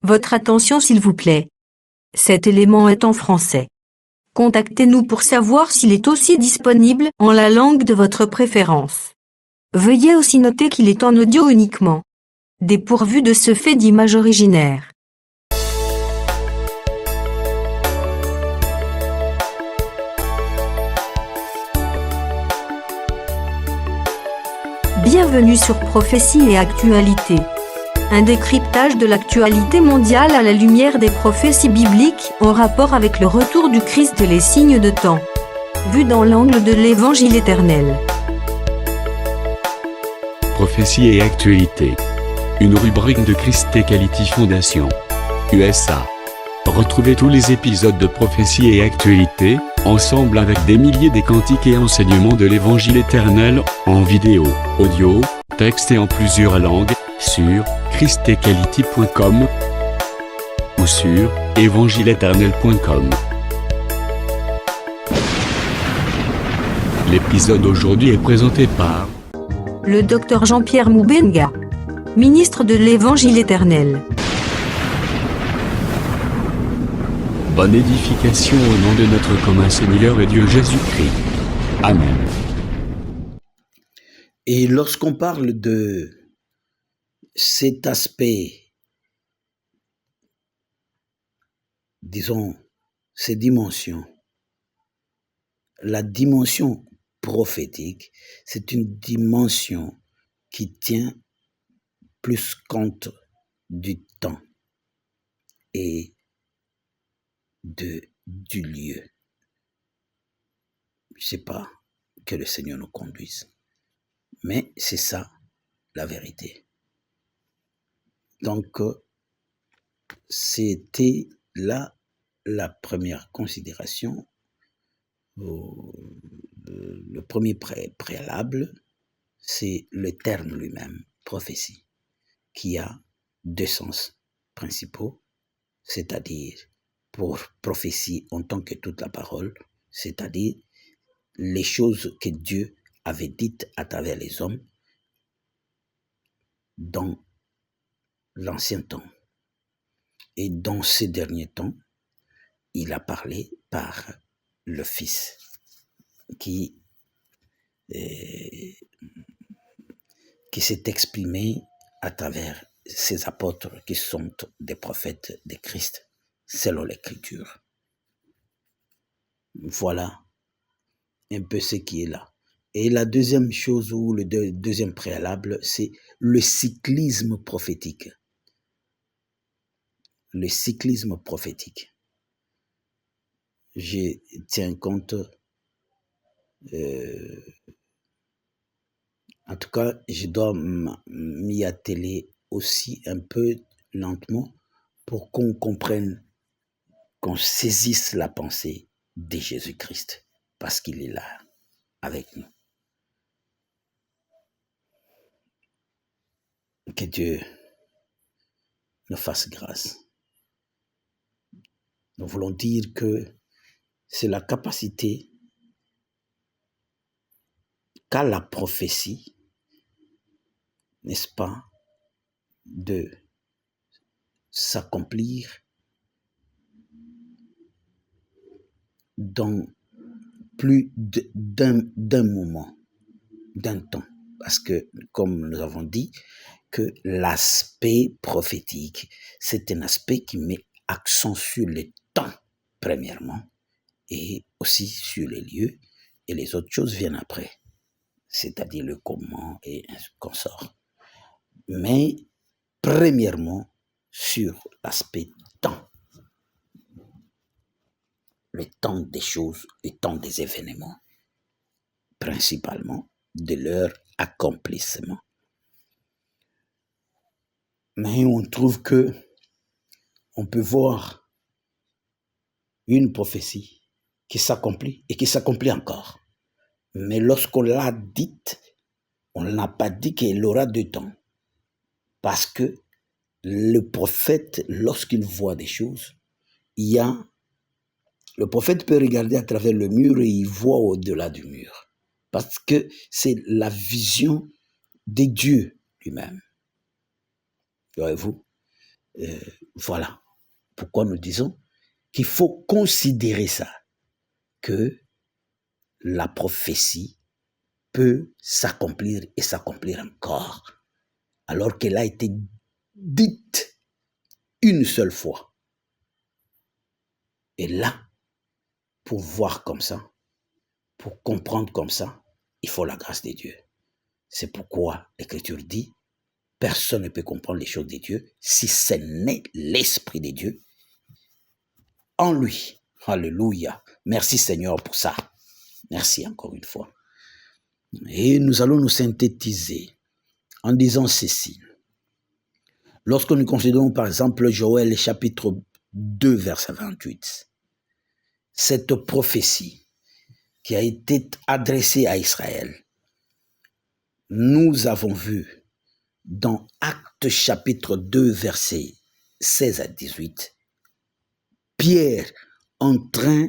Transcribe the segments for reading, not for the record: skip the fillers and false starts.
Votre attention s'il vous plaît. Cet élément est en français. Contactez-nous pour savoir s'il est aussi disponible en la langue de votre préférence. Veuillez aussi noter qu'il est en audio uniquement. Dépourvu de ce fait d'image originaire. Bienvenue sur Prophétie et Actualité. Un décryptage de l'actualité mondiale à la lumière des prophéties bibliques en rapport avec le retour du Christ et les signes de temps. Vu dans l'angle de l'Évangile éternel. Prophétie et Actualité. Une rubrique de Christ Equality Foundation. USA. Retrouvez tous les épisodes de Prophétie et Actualité, ensemble avec des milliers des cantiques et enseignements de l'Évangile éternel, en vidéo, audio, texte et en plusieurs langues, sur christequality.com ou sur évangileéternel.com. L'épisode aujourd'hui est présenté par le Dr Jean-Pierre Moubenga, ministre de l'Évangile éternel. Bonne édification au nom de notre commun Seigneur et Dieu Jésus-Christ. Amen. Et lorsqu'on parle de cet aspect, disons, ces dimensions, la dimension prophétique, c'est une dimension qui tient plus compte du temps et du lieu. Je ne sais pas, que le Seigneur nous conduise. Mais c'est ça la vérité. Donc, c'était là la première considération, le premier préalable, c'est le terme lui-même, prophétie, qui a deux sens principaux, c'est-à-dire pour prophétie en tant que toute la parole, c'est-à-dire les choses que Dieu avait dites à travers les hommes dans l'ancien temps. Et dans ces derniers temps, il a parlé par le Fils qui s'est exprimé à travers ses apôtres qui sont des prophètes de Christ selon l'Écriture. Voilà un peu ce qui est là. Et la deuxième chose, ou le deuxième préalable, c'est le cyclisme prophétique. Le cyclisme prophétique. Je tiens compte, en tout cas, je dois m'y atteler aussi un peu lentement pour qu'on comprenne, qu'on saisisse la pensée de Jésus-Christ, parce qu'il est là avec nous. Que Dieu nous fasse grâce. Nous voulons dire que c'est la capacité qu'a la prophétie, n'est-ce pas, de s'accomplir dans plus d'un moment, d'un temps. Parce que, comme nous avons dit, que l'aspect prophétique, c'est un aspect qui met accent sur le temps, premièrement, et aussi sur les lieux, et les autres choses viennent après, c'est-à-dire le comment et un consort. Mais, premièrement, sur l'aspect temps, le temps des choses, le temps des événements, principalement de leur accomplissement. Mais on trouve que on peut voir une prophétie qui s'accomplit et qui s'accomplit encore. Mais lorsqu'on l'a dite, on n'a pas dit qu'elle aura 2 temps. Parce que le prophète, lorsqu'il voit des choses, le prophète peut regarder à travers le mur et il voit au-delà du mur. Parce que c'est la vision de Dieu lui-même. Voyez-vous, Voilà pourquoi nous disons qu'il faut considérer ça, que la prophétie peut s'accomplir et s'accomplir encore, alors qu'elle a été dite une seule fois. Et là, pour voir comme ça, pour comprendre comme ça, il faut la grâce de Dieu. C'est pourquoi l'Écriture dit, personne ne peut comprendre les choses de Dieu si ce n'est l'Esprit de Dieu en lui. Alléluia. Merci Seigneur pour ça. Merci encore une fois. Et nous allons nous synthétiser en disant ceci. Lorsque nous considérons par exemple Joël chapitre 2 verset 28, cette prophétie qui a été adressée à Israël, nous avons vu dans Actes chapitre 2 verset 16 à 18, Pierre en train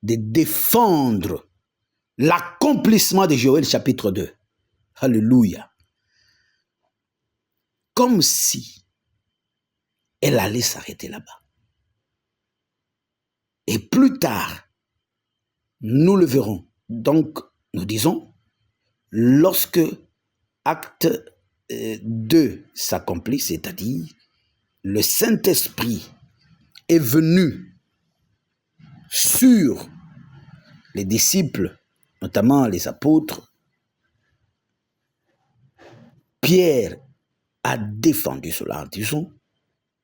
de défendre l'accomplissement de Joël chapitre 2. Alléluia. Comme si elle allait s'arrêter là-bas. Et plus tard, nous le verrons. Donc, nous disons, lorsque acte 2 s'accomplit, c'est-à-dire le Saint-Esprit est venu sur les disciples, notamment les apôtres, Pierre a défendu cela en disant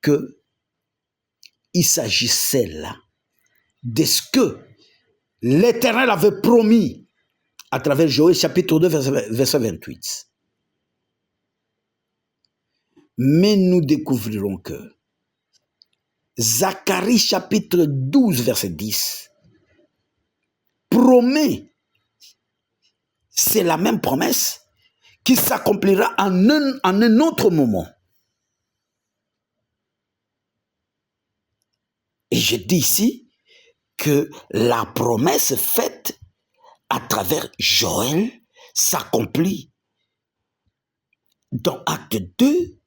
qu'il s'agissait là de ce que l'Éternel avait promis à travers Joël chapitre 2 verset 28. Mais nous découvrirons que Zacharie chapitre 12 verset 10 promet, c'est la même promesse qui s'accomplira en un autre moment. Et je dis ici que la promesse faite à travers Joël s'accomplit dans Acte 2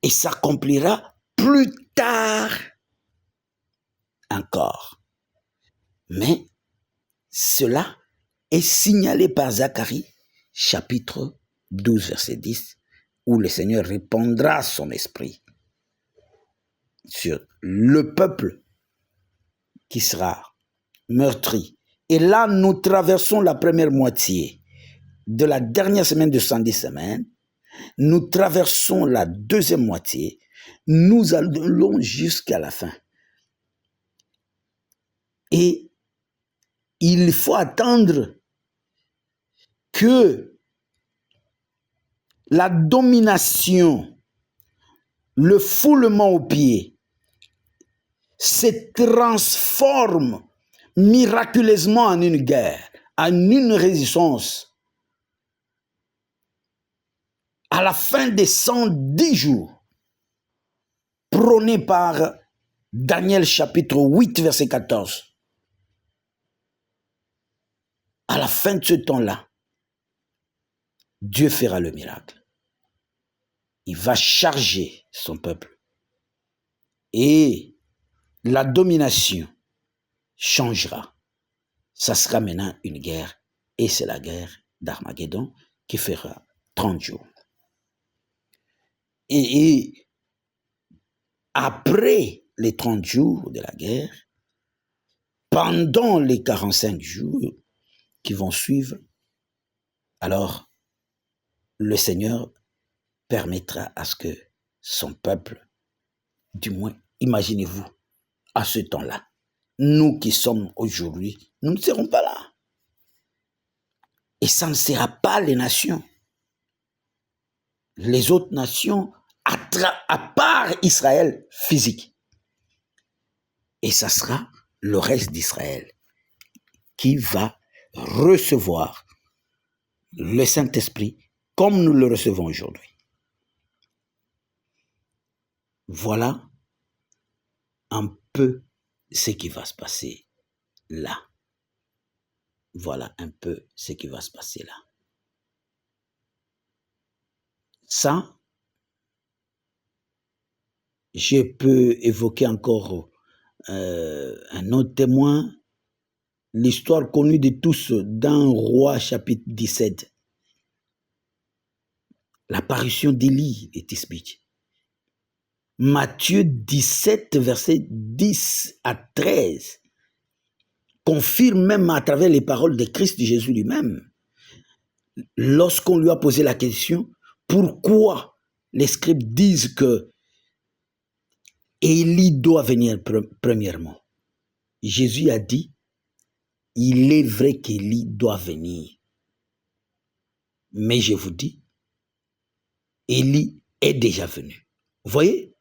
et s'accomplira plus tard encore. Mais cela est signalé par Zacharie, chapitre 12, verset 10, où le Seigneur répandra son esprit sur le peuple qui sera meurtri. Et là, nous traversons la première moitié de la dernière semaine de 110 semaines. Nous traversons la deuxième moitié. Nous allons jusqu'à la fin. Et il faut attendre que la domination, le foulement aux pieds, se transforme miraculeusement en une guerre, en une résistance. À la fin des 110 jours, prôné par Daniel chapitre 8, verset 14, à la fin de ce temps-là, Dieu fera le miracle. Il va charger son peuple. Et la domination changera. Ça sera maintenant une guerre. Et c'est la guerre d'Armageddon qui fera 30 jours. Et après les 30 jours de la guerre, pendant les 45 jours qui vont suivre, alors le Seigneur permettra à ce que son peuple, du moins, imaginez-vous, à ce temps-là, nous qui sommes aujourd'hui, nous ne serons pas là. Et ça ne sera pas les nations. Les autres nations, à part Israël physique. Et ça sera le reste d'Israël qui va recevoir le Saint-Esprit comme nous le recevons aujourd'hui. Voilà un peu ce qui va se passer là. Voilà un peu ce qui va se passer là. Ça, Je peux évoquer encore un autre témoin, l'histoire connue de tous d'un roi chapitre 17, l'apparition d'Élie et Tisbitch. Matthieu 17, versets 10 à 13, confirme même à travers les paroles de Christ Jésus lui-même, lorsqu'on lui a posé la question, pourquoi les scribes disent que Élie doit venir premièrement. Jésus a dit, il est vrai qu'Élie doit venir. Mais je vous dis, Élie est déjà venu. Vous voyez,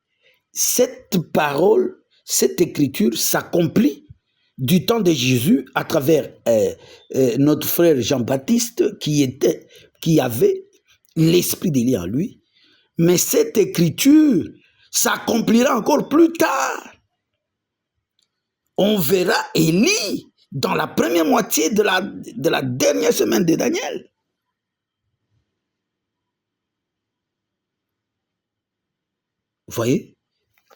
cette parole, cette écriture s'accomplit du temps de Jésus à travers notre frère Jean-Baptiste qui avait l'esprit d'Élie en lui. Mais cette écriture s'accomplira encore plus tard. On verra Élie dans la première moitié de la dernière semaine de Daniel. Vous voyez?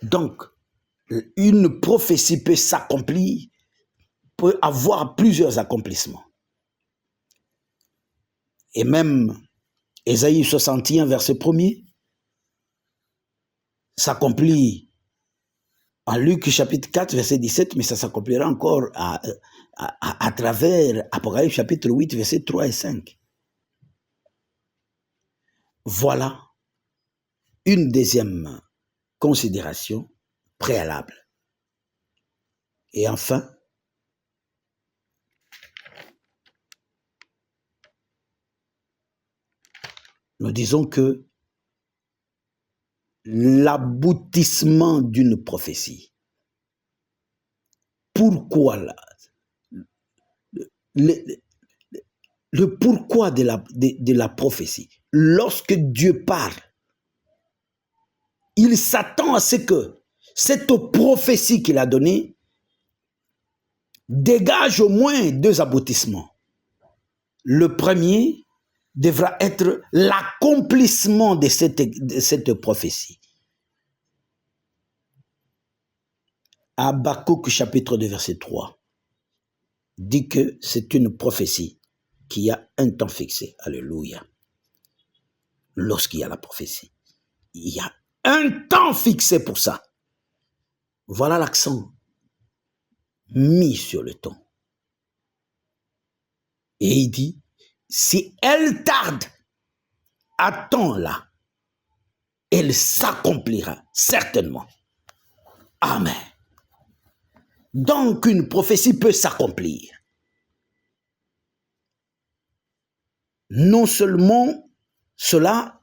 Donc, une prophétie peut s'accomplir, peut avoir plusieurs accomplissements. Et même Ésaïe 61, verset 1er, s'accomplit en Luc chapitre 4, verset 17, mais ça s'accomplira encore à travers Apocalypse chapitre 8, verset 3 et 5. Voilà une deuxième considération préalable. Et enfin, nous disons que l'aboutissement d'une prophétie. Pourquoi le pourquoi de la prophétie? Lorsque Dieu parle, il s'attend à ce que cette prophétie qu'il a donnée dégage au moins deux aboutissements. Le premier devra être l'accomplissement de cette prophétie. Habakkuk chapitre 2 verset 3 dit que c'est une prophétie qui a un temps fixé. Alléluia. Lorsqu'il y a la prophétie, il y a un temps fixé pour ça. Voilà l'accent mis sur le temps. Et il dit, si elle tarde, attends-la, elle s'accomplira certainement. Amen. Donc une prophétie peut s'accomplir. Non seulement cela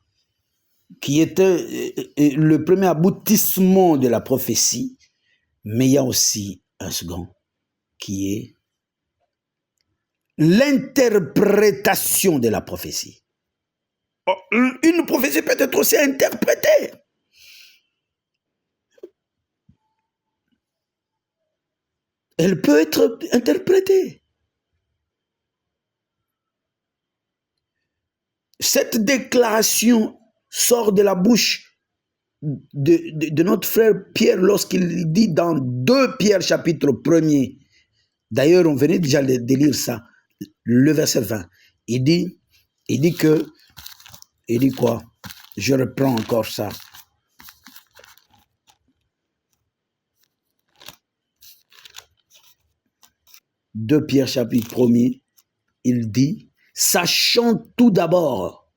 qui était le premier aboutissement de la prophétie, mais il y a aussi un second qui est l'interprétation de la prophétie. Une prophétie peut être aussi interprétée. Elle peut être interprétée. Cette déclaration sort de la bouche de notre frère Pierre lorsqu'il dit dans 2 Pierre chapitre 1er, d'ailleurs on venait déjà de lire ça, le verset 20, il dit quoi? Je reprends encore ça. De Pierre chapitre 1er, il dit, sachant tout d'abord,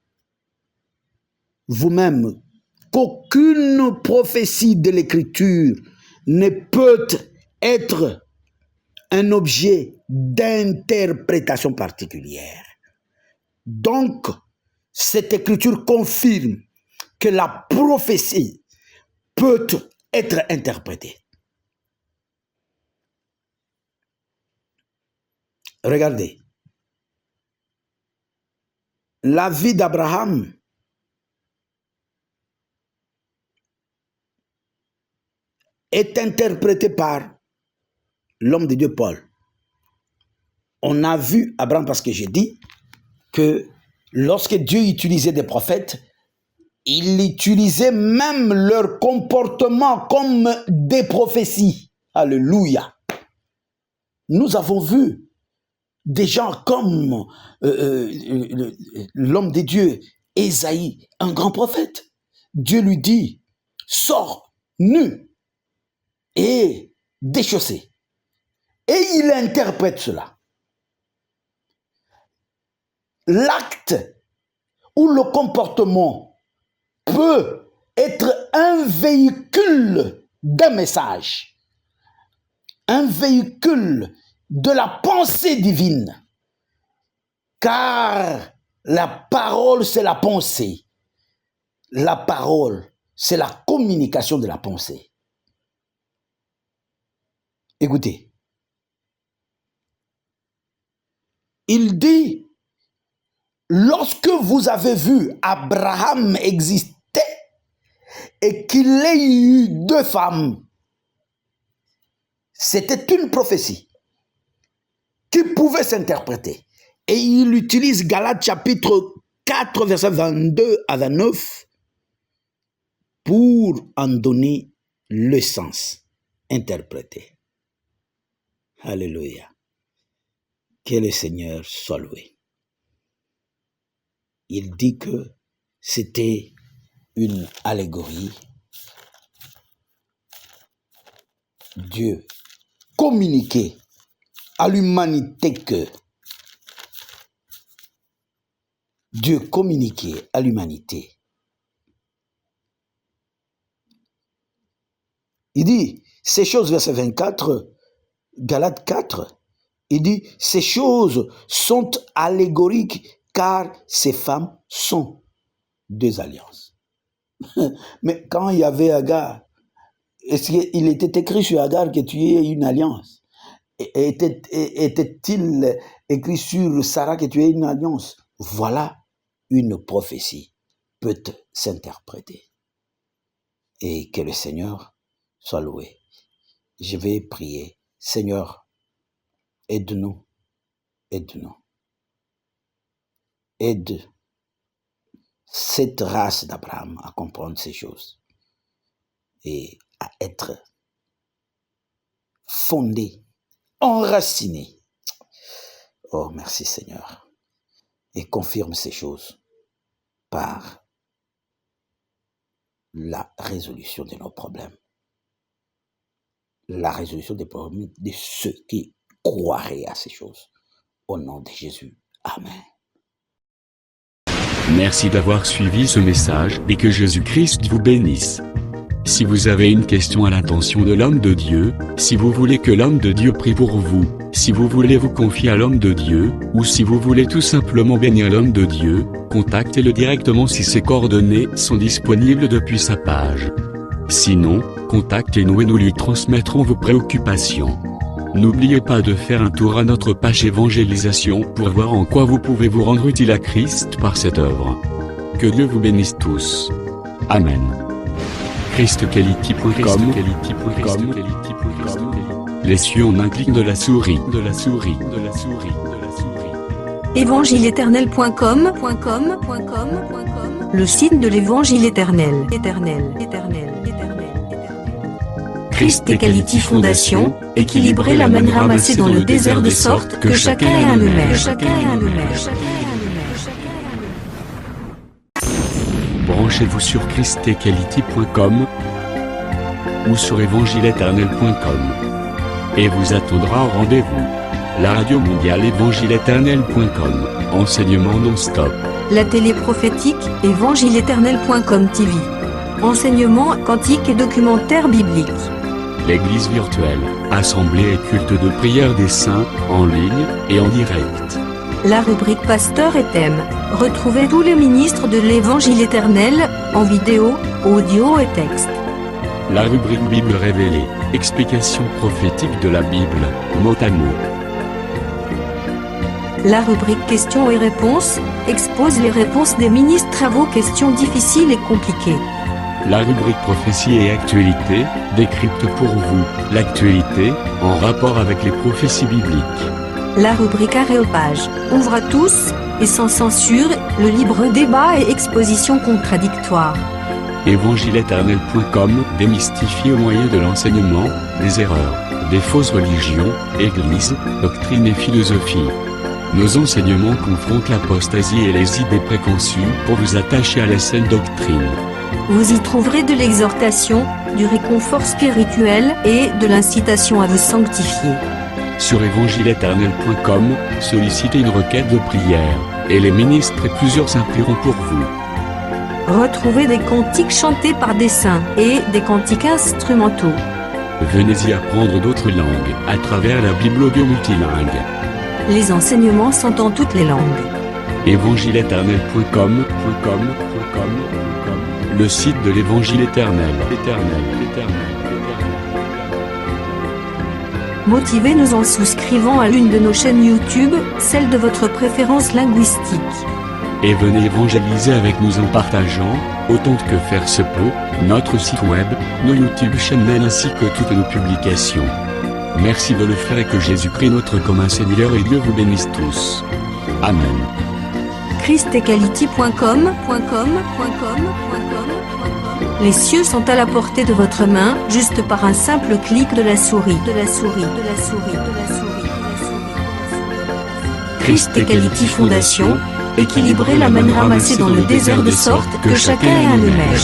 vous-même, qu'aucune prophétie de l'Écriture ne peut être un objet d'interprétation particulière. Donc, cette Écriture confirme que la prophétie peut être interprétée. Regardez, la vie d'Abraham est interprétée par l'homme de Dieu Paul. On a vu Abraham parce que j'ai dit que lorsque Dieu utilisait des prophètes, Il utilisait même leur comportement comme des prophéties. Alléluia. Nous avons vu des gens comme l'homme de Dieu, Ésaïe, un grand prophète. Dieu lui dit, sors nu et déchaussé. Et il interprète cela. L'acte ou le comportement peut être un véhicule d'un message, un véhicule de la pensée divine, car la parole, c'est la pensée. La parole, c'est la communication de la pensée. Écoutez, il dit, lorsque vous avez vu Abraham exister et qu'il ait eu 2 femmes, c'était une prophétie qui pouvait s'interpréter. Et il utilise Galates chapitre 4, versets 22 à 29 pour en donner le sens interprété. Alléluia. Que le Seigneur soit loué. Il dit que c'était une allégorie. Dieu communiquait à l'humanité que Dieu communiquait à l'humanité. Il dit, ces choses, verset 24, Galates 4, il dit, ces choses sont allégoriques car ces femmes sont 2 alliances. Mais quand il y avait Agar, est-ce qu'il était écrit sur Agar que tu aies une alliance? Était-il écrit sur Sarah que tu aies une alliance? Voilà une prophétie peut s'interpréter. Et que le Seigneur soit loué. Je vais prier. Seigneur, aide-nous, aide-nous. Aide cette race d'Abraham à comprendre ces choses et à être fondée, enracinée. Oh, merci Seigneur. Et confirme ces choses par la résolution de nos problèmes. La résolution des problèmes de ceux qui croiraient à ces choses. Au nom de Jésus. Amen. Merci d'avoir suivi ce message et que Jésus-Christ vous bénisse. Si vous avez une question à l'intention de l'homme de Dieu, si vous voulez que l'homme de Dieu prie pour vous, si vous voulez vous confier à l'homme de Dieu, ou si vous voulez tout simplement bénir l'homme de Dieu, contactez-le directement si ses coordonnées sont disponibles depuis sa page. Sinon, contactez-nous et nous lui transmettrons vos préoccupations. N'oubliez pas de faire un tour à notre page évangélisation pour voir en quoi vous pouvez vous rendre utile à Christ par cette œuvre. Que Dieu vous bénisse tous. Amen. ChristQuality.com. Les cieux en un clic de la souris. Évangile-éternel.com, le site de l'Évangile éternel. Christ et Quality Fondation, équilibrer la manne ramassée dans le désert de sorte que chacun ait un maire. Branchez-vous sur ChristEquality.com ou sur évangile-éternel.com et vous attendra au rendez-vous. La radio mondiale évangile-éternel.com, enseignement non-stop. La télé prophétique, évangile-éternel.com TV. Enseignement quantique et documentaire biblique. L'église virtuelle, assemblée et culte de prière des saints, en ligne et en direct. La rubrique Pasteur et thème. Retrouvez tous les ministres de l'Évangile éternel, en vidéo, audio et texte. La rubrique Bible révélée, explication prophétique de la Bible, mot à mot. La rubrique questions et réponses, expose les réponses des ministres à vos questions difficiles et compliquées. La rubrique prophétie et actualité, décrypte pour vous l'actualité, en rapport avec les prophéties bibliques. La rubrique Aréopage ouvre à tous, et sans censure, le libre débat et exposition contradictoire. Évangile-éternel.com démystifie au moyen de l'enseignement, les erreurs, des fausses religions, églises, doctrines et philosophies. Nos enseignements confrontent l'apostasie et les idées préconçues pour vous attacher à la saine doctrine. Vous y trouverez de l'exhortation, du réconfort spirituel et de l'incitation à vous sanctifier. Sur évangile-éternel.com, sollicitez une requête de prière, et les ministres et plusieurs implieront pour vous. Retrouvez des cantiques chantés par des saints et des cantiques instrumentaux. Venez y apprendre d'autres langues à travers la Bible audio multilingue. Les enseignements sont en toutes les langues. évangile-éternel.com, le site de l'Évangile éternel. Motivez-nous en souscrivant à l'une de nos chaînes YouTube, celle de votre préférence linguistique. Et venez évangéliser avec nous en partageant, autant que faire se peut, notre site web, nos YouTube channels ainsi que toutes nos publications. Merci de le faire et que Jésus-Christ notre commun Seigneur et Dieu vous bénisse tous. Amen. christequality.com. Les cieux sont à la portée de votre main, juste par un simple clic de la souris. Christ Equality Fondation, équilibrer la manne ramassée dans le désert de sorte que chacun ait un aimère.